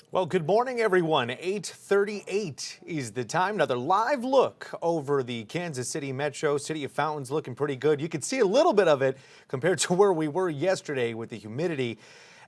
Well, good morning, everyone. 8:38 is the time. Another live look over the Kansas City Metro. City of Fountains looking pretty good. You can see a little bit of it compared to where we were yesterday with the humidity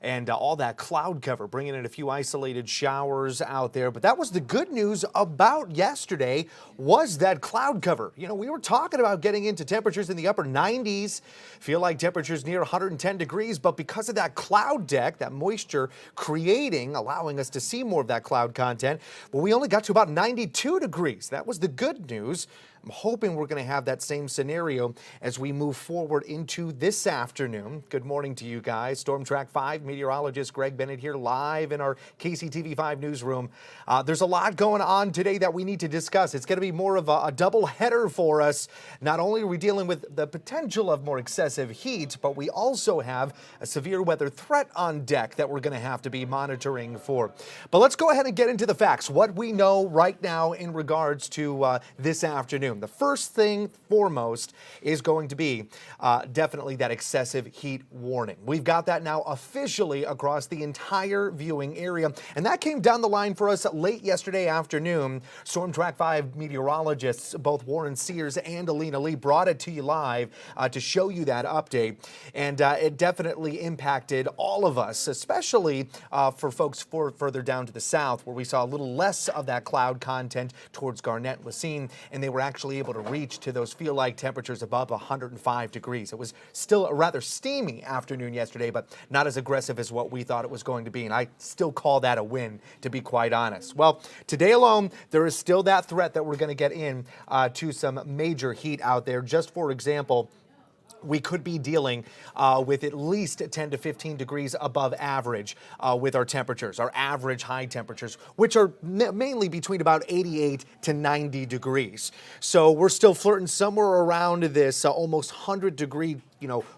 and all that cloud cover, bringing in a few isolated showers out there. But that was the good news about yesterday, was that cloud cover. You know, we were talking about getting into temperatures in the upper 90s, feel like temperatures near 110 degrees, but because of that cloud deck, that moisture allowing us to see more of that cloud content, well, we only got to about 92 degrees. That was the good news. I'm hoping we're going to have that same scenario as we move forward into this afternoon. Good morning to you guys. Storm Track 5 meteorologist Greg Bennett here live in our KCTV5 newsroom. There's a lot going on today that we need to discuss. It's going to be more of a double header for us. Not only are we dealing with the potential of more excessive heat, but we also have a severe weather threat on deck that we're going to have to be monitoring for. But let's go ahead and get into the facts. What we know right now in regards to this afternoon. The first thing foremost is going to be definitely that excessive heat warning. We've got that now officially across the entire viewing area, and that came down the line for us late yesterday afternoon. Storm Track 5 meteorologists, both Warren Sears and Alina Lee, brought it to you live to show you that update, and it definitely impacted all of us, especially for folks further down to the south, where we saw a little less of that cloud content towards Garnett and Racine, and they were actually able to reach to those feel-like temperatures above 105 degrees. It was still a rather steamy afternoon yesterday, but not as aggressive as what we thought it was going to be, and I still call that a win, to be quite honest. Well, today alone, there is still that threat that we're going to get in to some major heat out there. Just for example, we could be dealing with at least 10 to 15 degrees above average with our temperatures, our average high temperatures, which are mainly between about 88 to 90 degrees. So we're still flirting somewhere around this almost 100-degree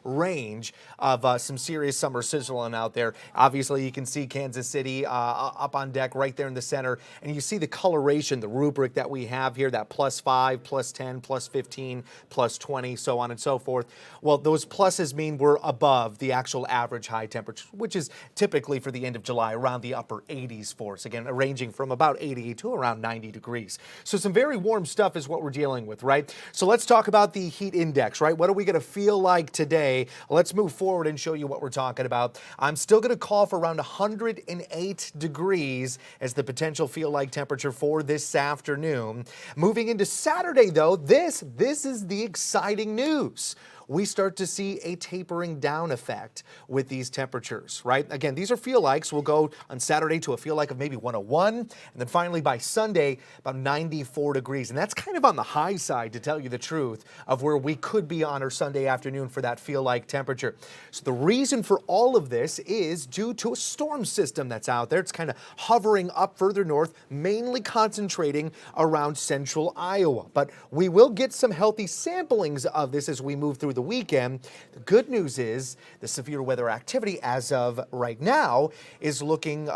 range of some serious summer sizzling out there. Obviously, you can see Kansas City up on deck right there in the center, and you see the coloration, the rubric that we have here, that +5, +10, +15, +20, so on and so forth. Well, those pluses mean we're above the actual average high temperature, which is typically for the end of July around the upper 80s for us, again, ranging from about 80 to around 90 degrees. So some very warm stuff is what we're dealing with, right? So let's talk about the heat index, right? What are we going to feel like today? Let's move forward and show you what we're talking about. I'm still going to call for around 108 degrees as the potential feel-like temperature for this afternoon. Moving into Saturday, though, this is the exciting news. We start to see a tapering down effect with these temperatures, right? Again, these are feel-likes. We'll go on Saturday to a feel-like of maybe 101, and then finally by Sunday, about 94 degrees. And that's kind of on the high side, to tell you the truth, of where we could be on our Sunday afternoon for that feel-like temperature. So the reason for all of this is due to a storm system that's out there. It's kind of hovering up further north, mainly concentrating around central Iowa. But we will get some healthy samplings of this as we move through the weekend. The good news is the severe weather activity as of right now is looking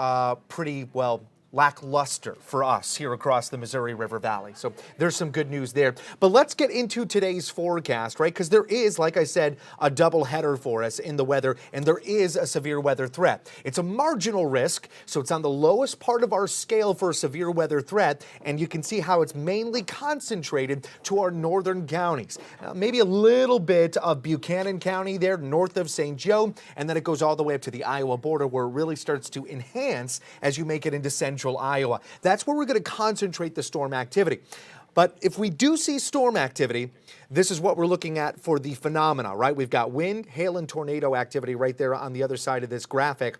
pretty well lackluster for us here across the Missouri River Valley. So there's some good news there. But let's get into today's forecast, right? Because there is, like I said, a double header for us in the weather, and there is a severe weather threat. It's a marginal risk, so it's on the lowest part of our scale for a severe weather threat, and you can see how it's mainly concentrated to our northern counties. Maybe a little bit of Buchanan County there north of St. Joe, and then it goes all the way up to the Iowa border, where it really starts to enhance as you make it into central Iowa. That's where we're going to concentrate the storm activity. But if we do see storm activity, this is what we're looking at for the phenomena, right? We've got wind, hail, and tornado activity right there on the other side of this graphic.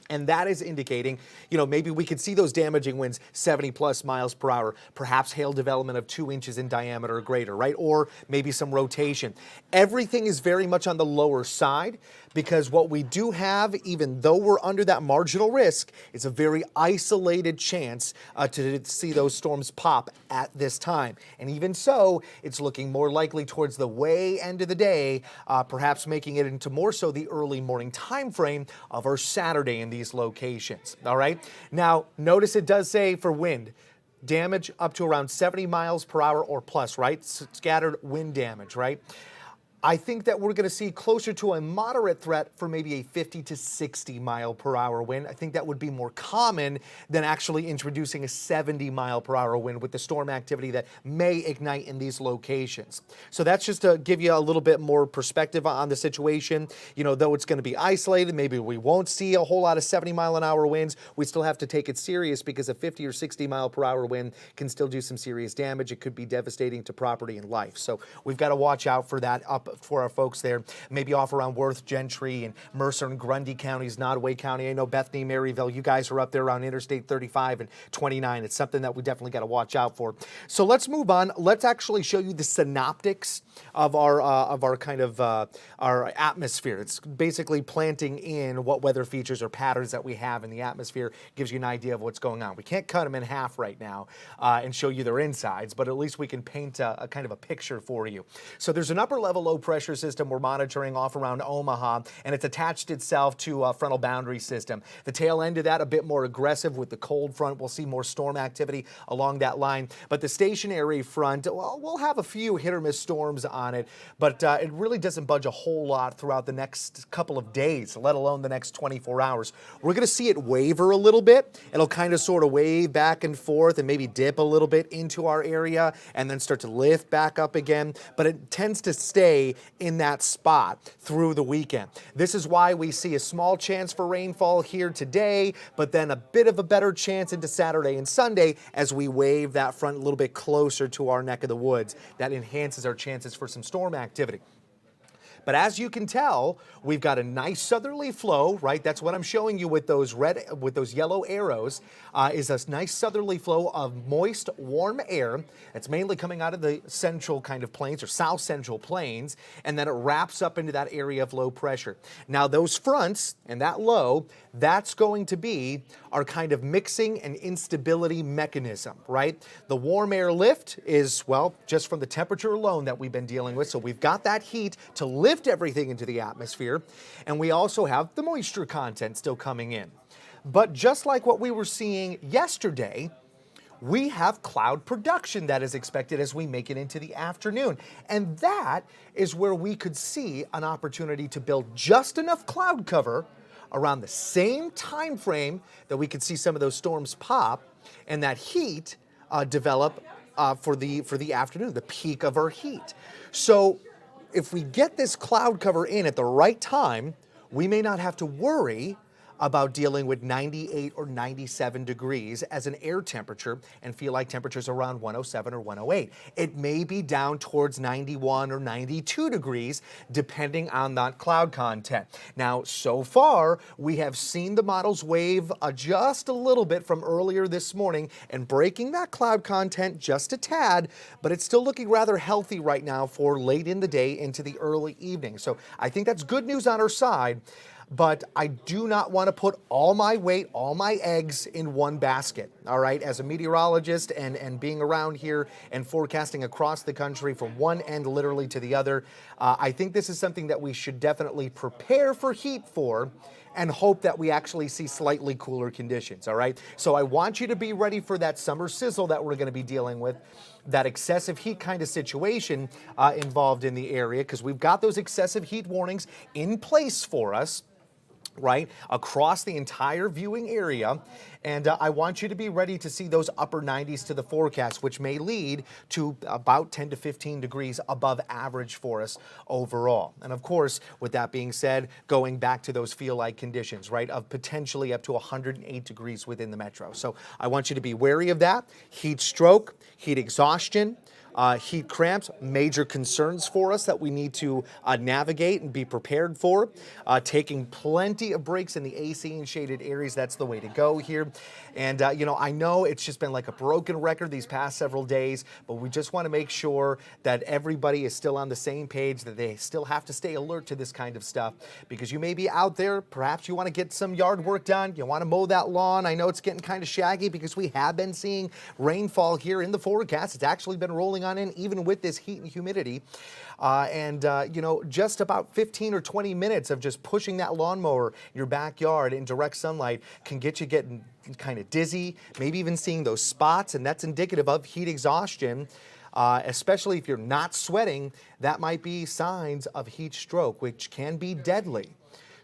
And that is indicating, maybe we could see those damaging winds 70 plus miles per hour, perhaps hail development of 2 inches in diameter or greater, right? Or maybe some rotation. Everything is very much on the lower side, because what we do have, even though we're under that marginal risk, is a very isolated chance to see those storms pop at this time. And even so, it's looking more likely towards the way end of the day, perhaps making it into more so the early morning time frame of our Saturday in these locations. All right. Now, notice it does say for wind, damage up to around 70 miles per hour or plus, right? Scattered wind damage, right? I think that we're going to see closer to a moderate threat for maybe a 50 to 60 mile per hour wind. I think that would be more common than actually introducing a 70 mile per hour wind with the storm activity that may ignite in these locations. So that's just to give you a little bit more perspective on the situation. You know, though it's going to be isolated, maybe we won't see a whole lot of 70 mile an hour winds. We still have to take it serious because a 50 or 60 mile per hour wind can still do some serious damage. It could be devastating to property and life. So we've got to watch out for that up for our folks there, maybe off around Worth, Gentry, and Mercer and Grundy counties, Nodaway County. I know Bethany, Maryville, you guys are up there around Interstate 35 and 29. It's something that we definitely got to watch out for. So let's move on. Let's actually show you the synoptics of our kind of our atmosphere. It's basically planting in what weather features or patterns that we have in the atmosphere. Gives you an idea of what's going on. We can't cut them in half right now and show you their insides, but at least we can paint a kind of a picture for you. So there's an upper level low pressure system we're monitoring off around Omaha, and it's attached itself to a frontal boundary system. The tail end of that a bit more aggressive with the cold front. We'll see more storm activity along that line, but the stationary front, well, we'll have a few hit or miss storms on it, but it really doesn't budge a whole lot throughout the next couple of days, let alone the next 24 hours. We're going to see it waver a little bit. It'll kind of sort of wave back and forth and maybe dip a little bit into our area and then start to lift back up again, but it tends to stay in that spot through the weekend. This is why we see a small chance for rainfall here today, but then a bit of a better chance into Saturday and Sunday as we wave that front a little bit closer to our neck of the woods. That enhances our chances for some storm activity. But as you can tell, we've got a nice southerly flow, right? That's what I'm showing you with those yellow arrows, is a nice southerly flow of moist, warm air. It's mainly coming out of the central kind of plains or south central plains, and then it wraps up into that area of low pressure. Now those fronts and that low, that's going to be our kind of mixing and instability mechanism, right? The warm air lift is, well, just from the temperature alone that we've been dealing with. So we've got that heat to lift everything into the atmosphere, and we also have the moisture content still coming in. But just like what we were seeing yesterday, we have cloud production that is expected as we make it into the afternoon. And that is where we could see an opportunity to build just enough cloud cover around the same time frame that we could see some of those storms pop and that heat develop for the afternoon, the peak of our heat. So if we get this cloud cover in at the right time, we may not have to worry about dealing with 98 or 97 degrees as an air temperature and feel like temperatures around 107 or 108. It may be down towards 91 or 92 degrees depending on that cloud content. Now, so far, we have seen the models wave just a little bit from earlier this morning and breaking that cloud content just a tad, but it's still looking rather healthy right now for late in the day into the early evening. So I think that's good news on our side. But I do not want to put all my weight, all my eggs in one basket, all right? As a meteorologist and being around here and forecasting across the country from one end literally to the other, I think this is something that we should definitely prepare for heat for and hope that we actually see slightly cooler conditions, all right? So I want you to be ready for that summer sizzle that we're going to be dealing with, that excessive heat kind of situation involved in the area, because we've got those excessive heat warnings in place for us, right, across the entire viewing area. And I want you to be ready to see those upper 90s to the forecast, which may lead to about 10 to 15 degrees above average for us overall. And of course, with that being said, going back to those feel-like conditions, right, of potentially up to 108 degrees within the metro. So I want you to be wary of that. Heat stroke, heat exhaustion, heat cramps, major concerns for us that we need to navigate and be prepared for. Taking plenty of breaks in the AC and shaded areas, that's the way to go here. And, you know, I know it's just been like a broken record these past several days, but we just want to make sure that everybody is still on the same page, that they still have to stay alert to this kind of stuff, because you may be out there, perhaps you want to get some yard work done, you want to mow that lawn. I know it's getting kind of shaggy because we have been seeing rainfall here in the forecast. It's actually been rolling on in even with this heat and humidity. You know, just about 15 or 20 minutes of just pushing that lawnmower in your backyard in direct sunlight can get you getting kind of dizzy, maybe even seeing those spots, and that's indicative of heat exhaustion. especially if you're not sweating, that might be signs of heat stroke, which can be deadly.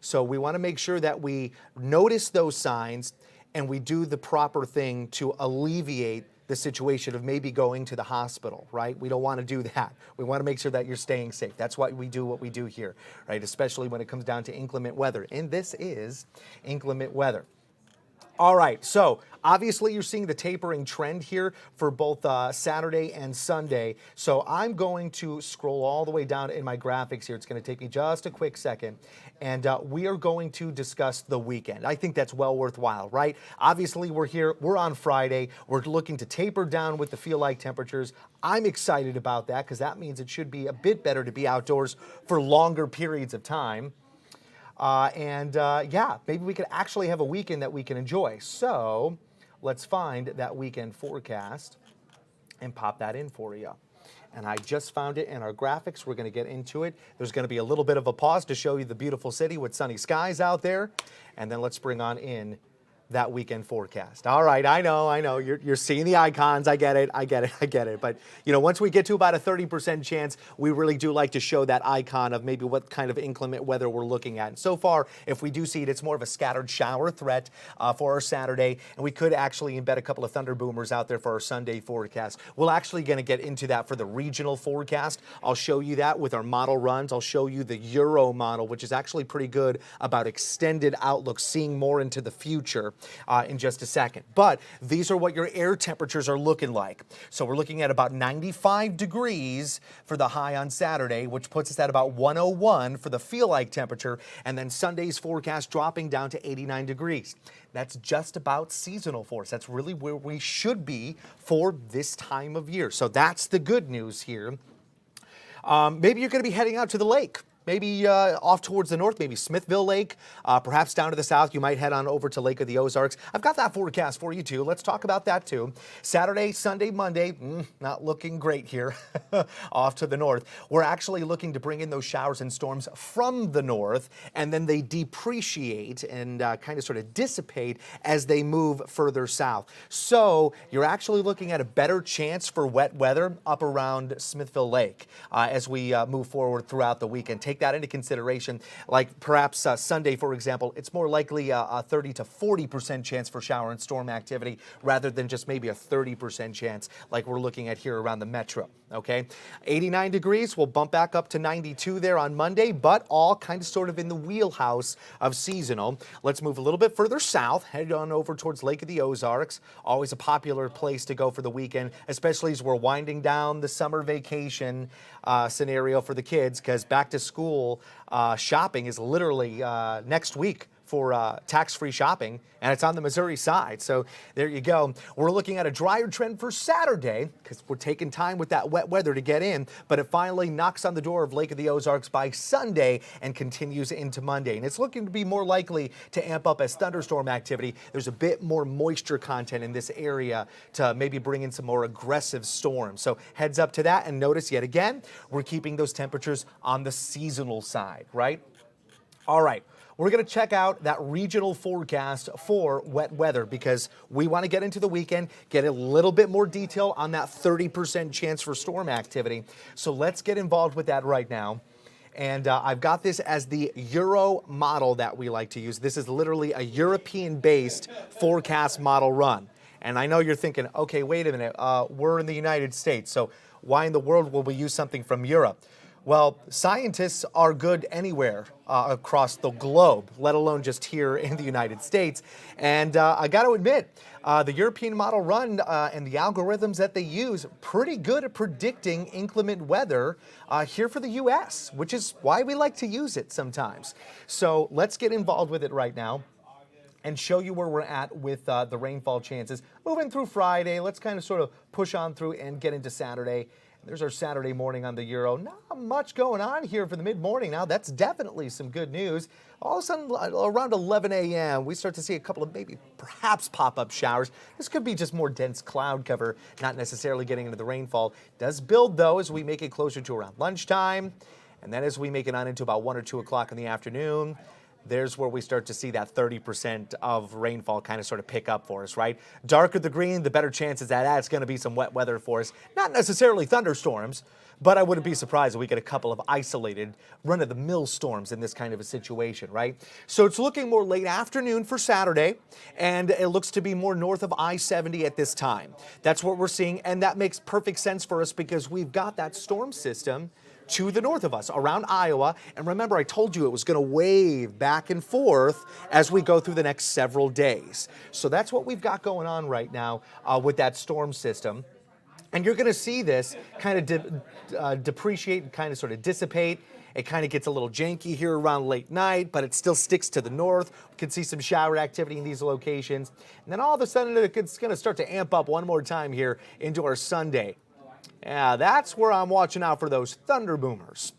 So we want to make sure that we notice those signs and we do the proper thing to alleviate the situation of maybe going to the hospital, right? We don't want to do that. We want to make sure that you're staying safe. That's why we do what we do here, right? Especially when it comes down to inclement weather. And this is inclement weather. All right, so obviously you're seeing the tapering trend here for both Saturday and Sunday. So I'm going to scroll all the way down in my graphics here. It's going to take me just a quick second. And we are going to discuss the weekend. I think that's well worthwhile, right? Obviously, we're on Friday. We're looking to taper down with the feel-like temperatures. I'm excited about that because that means it should be a bit better to be outdoors for longer periods of time. Yeah, maybe we could actually have a weekend that we can enjoy. So let's find that weekend forecast and pop that in for you. And I just found it in our graphics. We're going to get into it. There's going to be a little bit of a pause to show you the beautiful city with sunny skies out there. And then let's bring on in that weekend forecast. All right, I know. You're seeing the icons. I get it. But, you know, once we get to about a 30% chance, we really do like to show that icon of maybe what kind of inclement weather we're looking at. And so far, if we do see it, it's more of a scattered shower threat for our Saturday. And we could actually embed a couple of thunder boomers out there for our Sunday forecast. We're actually going to get into that for the regional forecast. I'll show you that with our model runs. I'll show you the Euro model, which is actually pretty good about extended outlook, seeing more into the future. In just a second. But these are what your air temperatures are looking like. So we're looking at about 95 degrees for the high on Saturday, which puts us at about 101 for the feel-like temperature, and then Sunday's forecast dropping down to 89 degrees. That's just about seasonal for us. That's really where we should be for this time of year. So that's the good news here. Maybe you're going to be heading out to the lake. Maybe off towards the north, maybe Smithville Lake, perhaps down to the south. You might head on over to Lake of the Ozarks. I've got that forecast for you, too. Let's talk about that, too. Saturday, Sunday, Monday, not looking great here off to the north. We're actually looking to bring in those showers and storms from the north, and then they depreciate and kind of sort of dissipate as they move further south. So you're actually looking at a better chance for wet weather up around Smithville Lake as we move forward throughout the weekend. Take that into consideration. Like perhaps Sunday, for example, it's more likely a 30 to 40% chance for shower and storm activity rather than just maybe a 30% chance like we're looking at here around the metro. Okay, 89 degrees. We'll bump back up to 92 there on Monday, but all kind of sort of in the wheelhouse of seasonal. Let's move a little bit further south, head on over towards Lake of the Ozarks. Always a popular place to go for the weekend, especially as we're winding down the summer vacation scenario for the kids, because back to school shopping is literally next week for tax-free shopping, and it's on the Missouri side. So there you go. We're looking at a drier trend for Saturday because we're taking time with that wet weather to get in, but it finally knocks on the door of Lake of the Ozarks by Sunday and continues into Monday. And it's looking to be more likely to amp up as thunderstorm activity. There's a bit more moisture content in this area to maybe bring in some more aggressive storms. So heads up to that, and notice yet again, we're keeping those temperatures on the seasonal side, right? All right. We're going to check out that regional forecast for wet weather because we want to get into the weekend, get a little bit more detail on that 30% chance for storm activity. So let's get involved with that right now. And I've got this as the Euro model that we like to use. This is literally a European-based forecast model run. And I know you're thinking, okay, wait a minute, we're in the United States, so why in the world will we use something from Europe? Well, scientists are good anywhere across the globe, let alone just here in the United States. And I got to admit, the European model run and the algorithms that they use pretty good at predicting inclement weather here for the U.S., which is why we like to use it sometimes. So let's get involved with it right now and show you where we're at with the rainfall chances. Moving through Friday, let's kind of sort of push on through and get into Saturday. There's our Saturday morning on the Euro. Not much going on here for the mid-morning now. That's definitely some good news. All of a sudden, around 11 a.m., we start to see a couple of maybe perhaps pop-up showers. This could be just more dense cloud cover, not necessarily getting into the rainfall. It does build, though, as we make it closer to around lunchtime. And then as we make it on into about 1 or 2 o'clock in the afternoon, there's where we start to see that 30% of rainfall kind of sort of pick up for us, right? Darker the green, the better chances that that's going to be some wet weather for us. Not necessarily thunderstorms, but I wouldn't be surprised if we get a couple of isolated run-of-the-mill storms in this kind of a situation, right? So it's looking more late afternoon for Saturday, and it looks to be more north of I-70 at this time. That's what we're seeing, and that makes perfect sense for us because we've got that storm system to the north of us, around Iowa. And remember, I told you it was going to wave back and forth as we go through the next several days. So that's what we've got going on right now with that storm system. And you're going to see this kind of depreciate and kind of sort of dissipate. It kind of gets a little janky here around late night, but it still sticks to the north. We can see some shower activity in these locations. And then all of a sudden, it's going to start to amp up one more time here into our Sunday. Yeah, that's where I'm watching out for those thunder boomers.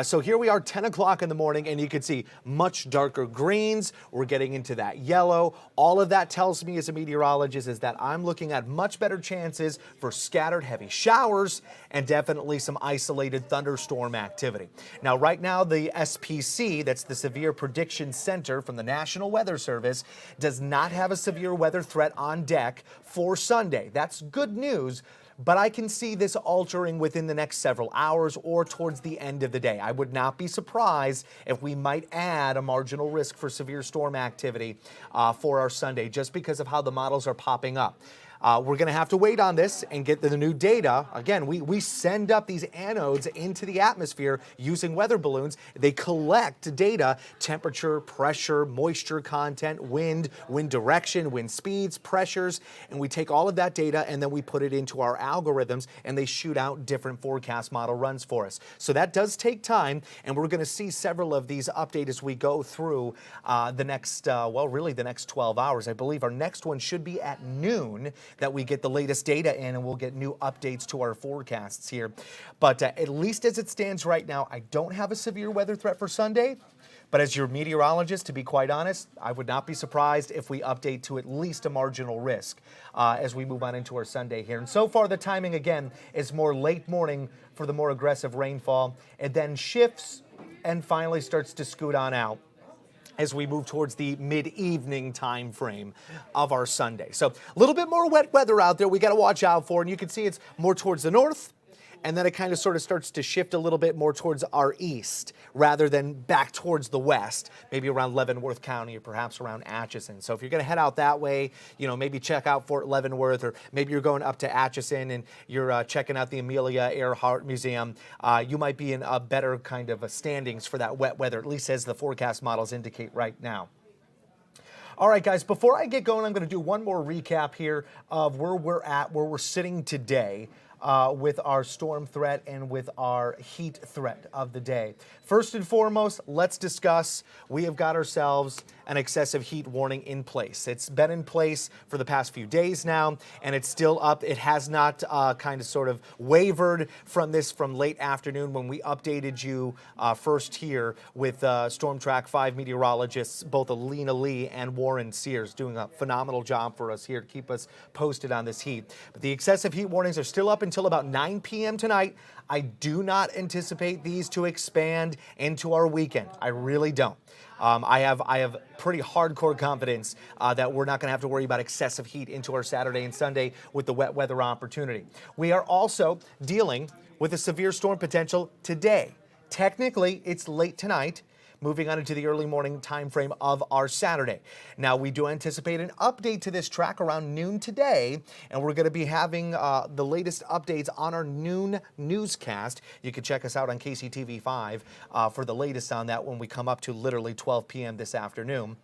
So here we are, 10 o'clock in the morning, and you can see much darker greens. We're getting into that yellow. All of that tells me as a meteorologist is that I'm looking at much better chances for scattered heavy showers and definitely some isolated thunderstorm activity. Now, right now, the SPC, that's the Severe Prediction Center from the National Weather Service, does not have a severe weather threat on deck for Sunday. That's good news. But I can see this altering within the next several hours or towards the end of the day. I would not be surprised if we might add a marginal risk for severe storm activity for our Sunday just because of how the models are popping up. We're going to have to wait on this and get the new data. Again, we send up these anodes into the atmosphere using weather balloons. They collect data, temperature, pressure, moisture content, wind direction, wind speeds, pressures, and we take all of that data and then we put it into our algorithms and they shoot out different forecast model runs for us. So that does take time, and we're going to see several of these updates as we go through the next, really the next 12 hours. I believe our next one should be at noon, that we get the latest data in and we'll get new updates to our forecasts here. But at least as it stands right now, I don't have a severe weather threat for Sunday. But as your meteorologist, to be quite honest, I would not be surprised if we update to at least a marginal risk as we move on into our Sunday here. And so far, the timing, again, is more late morning for the more aggressive rainfall. It then shifts and finally starts to scoot on out as we move towards the mid-evening time frame of our Sunday. So a little bit more wet weather out there we got to watch out for, and you can see it's more towards the north, and then it kind of sort of starts to shift a little bit more towards our east rather than back towards the west, maybe around Leavenworth County or perhaps around Atchison. So if you're going to head out that way, maybe check out Fort Leavenworth, or maybe you're going up to Atchison and you're checking out the Amelia Earhart Museum, you might be in a better kind of standings for that wet weather, at least as the forecast models indicate right now. All right, guys, before I get going, I'm going to do one more recap here of where we're at, where we're sitting today with our storm threat and with our heat threat of the day. First and foremost, let's discuss, we have got ourselves an excessive heat warning in place. It's been in place for the past few days now, and it's still up. It has not kind of sort of wavered from late afternoon when we updated you first here with Storm Track 5 meteorologists, both Alina Lee and Warren Sears, doing a phenomenal job for us here to keep us posted on this heat. But the excessive heat warnings are still up until about 9 p.m. tonight. I do not anticipate these to expand into our weekend. I really don't. I have pretty hardcore confidence that we're not going to have to worry about excessive heat into our Saturday and Sunday with the wet weather opportunity. We are also dealing with a severe storm potential today. Technically, it's late tonight, moving on into the early morning time frame of our Saturday. Now, we do anticipate an update to this track around noon today, and we're going to be having the latest updates on our noon newscast. You can check us out on KCTV5 for the latest on that when we come up to literally 12 p.m. this afternoon.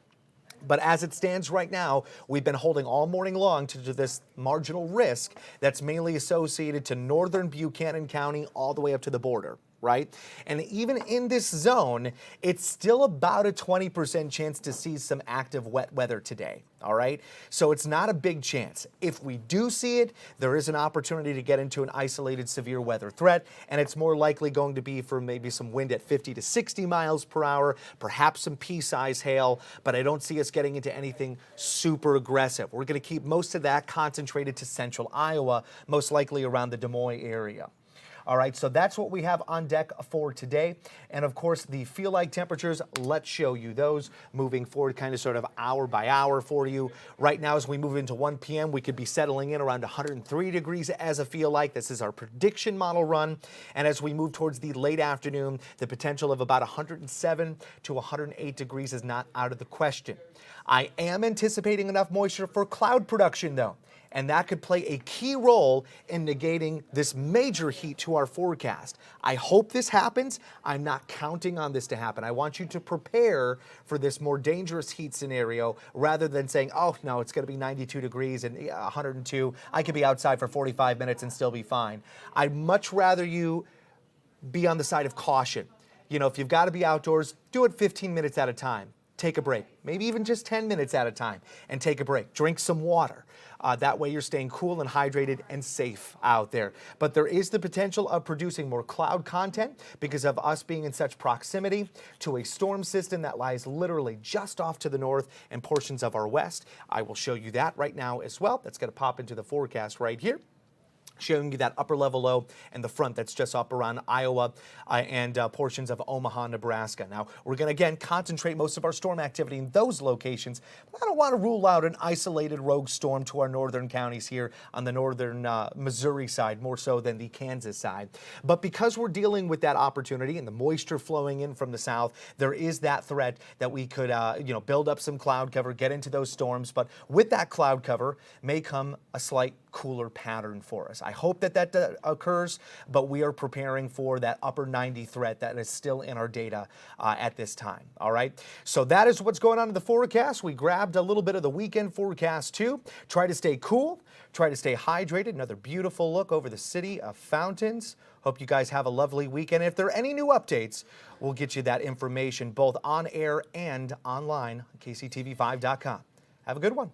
But as it stands right now, we've been holding all morning long to this marginal risk that's mainly associated to northern Buchanan County all the way up to the border. Right? And even in this zone, it's still about a 20% chance to see some active wet weather today. All right? So it's not a big chance. If we do see it, there is an opportunity to get into an isolated severe weather threat, and it's more likely going to be for maybe some wind at 50 to 60 miles per hour, perhaps some pea-size hail, but I don't see us getting into anything super aggressive. We're going to keep most of that concentrated to central Iowa, most likely around the Des Moines area. All right, so that's what we have on deck for today. And of course, the feel-like temperatures, let's show you those moving forward kind of sort of hour by hour for you. Right now, as we move into 1 p.m., we could be settling in around 103 degrees as a feel-like. This is our prediction model run. And as we move towards the late afternoon, the potential of about 107 to 108 degrees is not out of the question. I am anticipating enough moisture for cloud production, though, and that could play a key role in negating this major heat to our forecast. I hope this happens. I'm not counting on this to happen. I want you to prepare for this more dangerous heat scenario rather than saying, oh, no, it's going to be 92 degrees and 102. I could be outside for 45 minutes and still be fine. I'd much rather you be on the side of caution. You know, if you've got to be outdoors, do it 15 minutes at a time. Take a break, maybe even just 10 minutes at a time, and take a break. Drink some water. That way you're staying cool and hydrated and safe out there. But there is the potential of producing more cloud content because of us being in such proximity to a storm system that lies literally just off to the north and portions of our west. I will show you that right now as well. That's going to pop into the forecast right here, showing you that upper level low and the front that's just up around Iowa and portions of Omaha, Nebraska. Now, we're going to, again, concentrate most of our storm activity in those locations, but I don't want to rule out an isolated rogue storm to our northern counties here on the northern Missouri side, more so than the Kansas side. But because we're dealing with that opportunity and the moisture flowing in from the south, there is that threat that we could, build up some cloud cover, get into those storms. But with that cloud cover may come a slight cooler pattern for us. I hope that occurs, but we are preparing for that upper 90 threat that is still in our data at this time. All right, so that is what's going on in the forecast. We grabbed a little bit of the weekend forecast too. Try to stay cool, try to stay hydrated. Another beautiful look over the city of Fountains. Hope you guys have a lovely weekend. If there are any new updates, we'll get you that information both on air and online on KCTV5.com. Have a good one.